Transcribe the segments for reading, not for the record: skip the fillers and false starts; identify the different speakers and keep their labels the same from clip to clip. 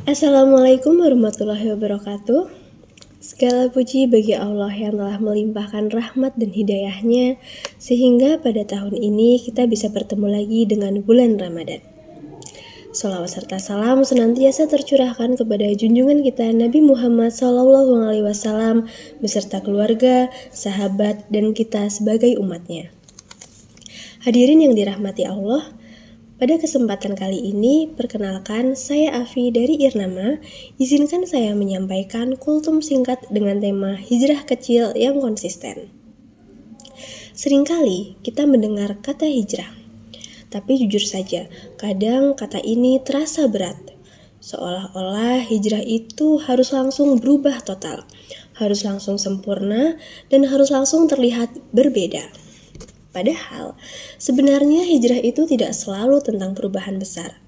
Speaker 1: Assalamualaikum warahmatullahi wabarakatuh. Segala puji bagi Allah yang telah melimpahkan rahmat dan hidayahnya sehingga pada tahun ini kita bisa bertemu lagi dengan bulan Ramadan. Shalawat serta salam senantiasa tercurahkan kepada junjungan kita Nabi Muhammad SAW beserta keluarga, sahabat, dan kita sebagai umatnya. Hadirin yang dirahmati Allah, pada kesempatan kali ini, perkenalkan saya Afi dari Irnama. Izinkan saya menyampaikan kultum singkat dengan tema hijrah kecil yang konsisten. Seringkali kita mendengar kata hijrah, tapi jujur saja, kadang kata ini terasa berat. Seolah-olah hijrah itu harus langsung berubah total, harus langsung sempurna, dan harus langsung terlihat berbeda. Padahal, sebenarnya hijrah itu tidak selalu tentang perubahan besar.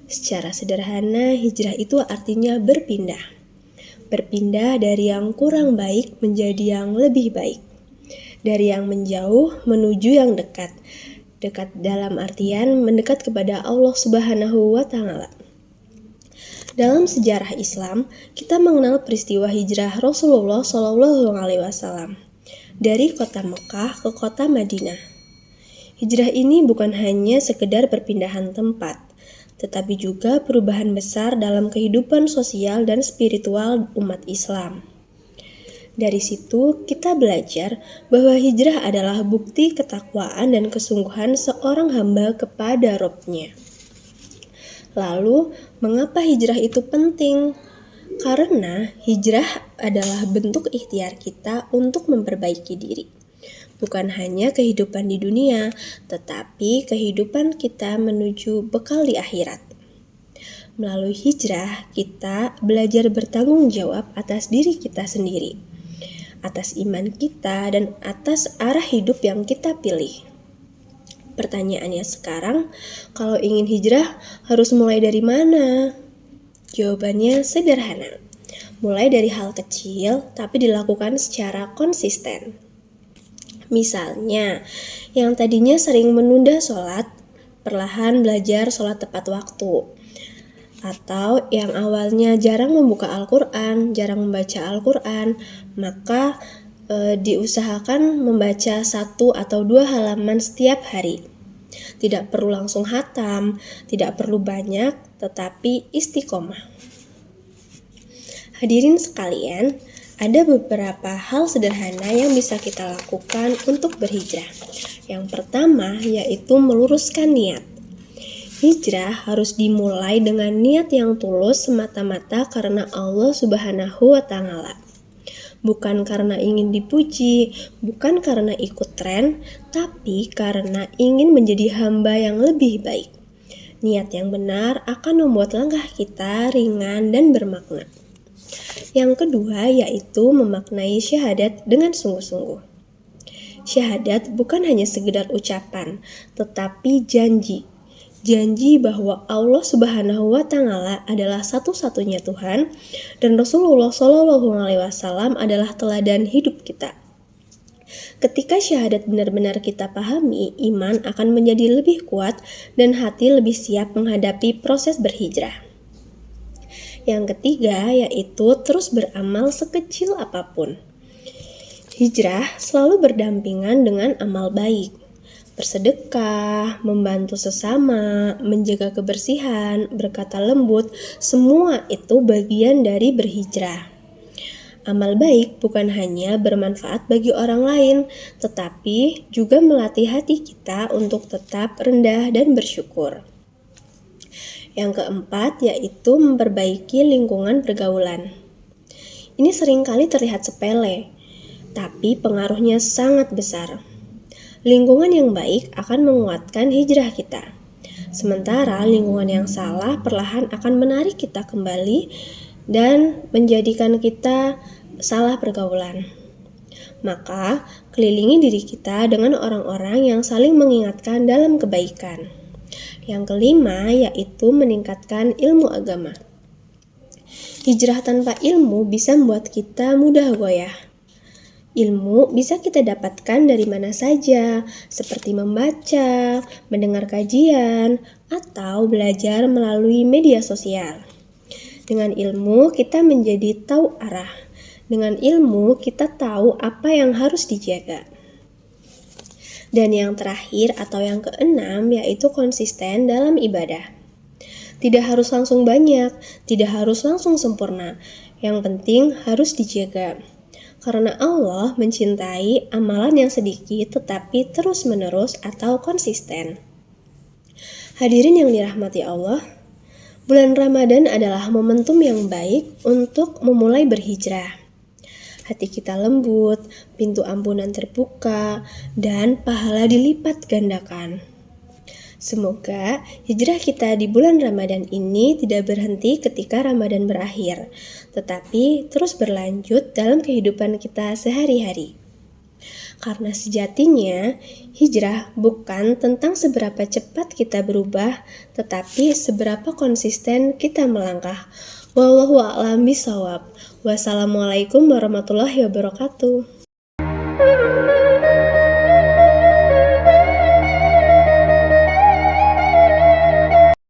Speaker 1: Secara sederhana, hijrah itu artinya berpindah. Berpindah dari yang kurang baik menjadi yang lebih baik. Dari yang menjauh menuju yang dekat. Dekat dalam artian mendekat kepada Allah Subhanahu wa Ta'ala. Dalam sejarah Islam, kita mengenal peristiwa hijrah Rasulullah SAW dari kota Mekah ke kota Madinah. Hijrah ini bukan hanya sekedar perpindahan tempat, tetapi juga perubahan besar dalam kehidupan sosial dan spiritual umat Islam. Dari situ kita belajar bahwa hijrah adalah bukti ketakwaan dan kesungguhan seorang hamba kepada Rabb-Nya. Lalu, mengapa hijrah itu penting? Karena hijrah adalah bentuk ikhtiar kita untuk memperbaiki diri. Bukan hanya kehidupan di dunia, tetapi kehidupan kita menuju bekal di akhirat. Melalui hijrah, kita belajar bertanggung jawab atas diri kita sendiri, atas iman kita, dan atas arah hidup yang kita pilih. Pertanyaannya sekarang, kalau ingin hijrah, harus mulai dari mana? Jawabannya sederhana. Mulai dari hal kecil, tapi dilakukan secara konsisten. Misalnya, yang tadinya sering menunda sholat, perlahan belajar sholat tepat waktu. Atau yang awalnya jarang membuka Al-Quran, jarang membaca Al-Quran, maka diusahakan membaca 1 atau 2 halaman setiap hari. Tidak perlu langsung hatam, tidak perlu banyak, tetapi istiqomah. Hadirin sekalian, ada beberapa hal sederhana yang bisa kita lakukan untuk berhijrah. Yang pertama yaitu meluruskan niat. Hijrah harus dimulai dengan niat yang tulus semata-mata karena Allah Subhanahu wa Ta'ala. Bukan karena ingin dipuji, bukan karena ikut tren, tapi karena ingin menjadi hamba yang lebih baik. Niat yang benar akan membuat langkah kita ringan dan bermakna. Yang kedua yaitu memaknai syahadat dengan sungguh-sungguh. Syahadat bukan hanya sekedar ucapan, tetapi janji. Janji bahwa Allah Subhanahu wa Ta'ala adalah satu-satunya Tuhan dan Rasulullah SAW adalah teladan hidup kita. Ketika syahadat benar-benar kita pahami, iman akan menjadi lebih kuat dan hati lebih siap menghadapi proses berhijrah. Yang ketiga yaitu terus beramal sekecil apapun. Hijrah selalu berdampingan dengan amal baik. Bersedekah, membantu sesama, menjaga kebersihan, berkata lembut, semua itu bagian dari berhijrah. Amal baik bukan hanya bermanfaat bagi orang lain, tetapi juga melatih hati kita untuk tetap rendah dan bersyukur. Yang keempat yaitu memperbaiki lingkungan pergaulan. Ini seringkali terlihat sepele, tapi pengaruhnya sangat besar. Lingkungan yang baik akan menguatkan hijrah kita. Sementara lingkungan yang salah perlahan akan menarik kita kembali dan menjadikan kita salah pergaulan. Maka, kelilingi diri kita dengan orang-orang yang saling mengingatkan dalam kebaikan. Yang kelima yaitu meningkatkan ilmu agama. Hijrah tanpa ilmu bisa membuat kita mudah goyah. Ilmu bisa kita dapatkan dari mana saja, seperti membaca, mendengar kajian, atau belajar melalui media sosial. Dengan ilmu, kita menjadi tahu arah. Dengan ilmu, kita tahu apa yang harus dijaga. Dan yang terakhir atau yang keenam yaitu konsisten dalam ibadah. Tidak harus langsung banyak, tidak harus langsung sempurna. Yang penting harus dijaga. Karena Allah mencintai amalan yang sedikit tetapi terus-menerus atau konsisten. Hadirin yang dirahmati Allah, bulan Ramadan adalah momentum yang baik untuk memulai berhijrah. Hati kita lembut, pintu ampunan terbuka, dan pahala dilipat gandakan. Semoga hijrah kita di bulan Ramadan ini tidak berhenti ketika Ramadan berakhir, tetapi terus berlanjut dalam kehidupan kita sehari-hari. Karena sejatinya, hijrah bukan tentang seberapa cepat kita berubah, tetapi seberapa konsisten kita melangkah. Wallahu a'lam bishawab. Wassalamualaikum warahmatullahi wabarakatuh.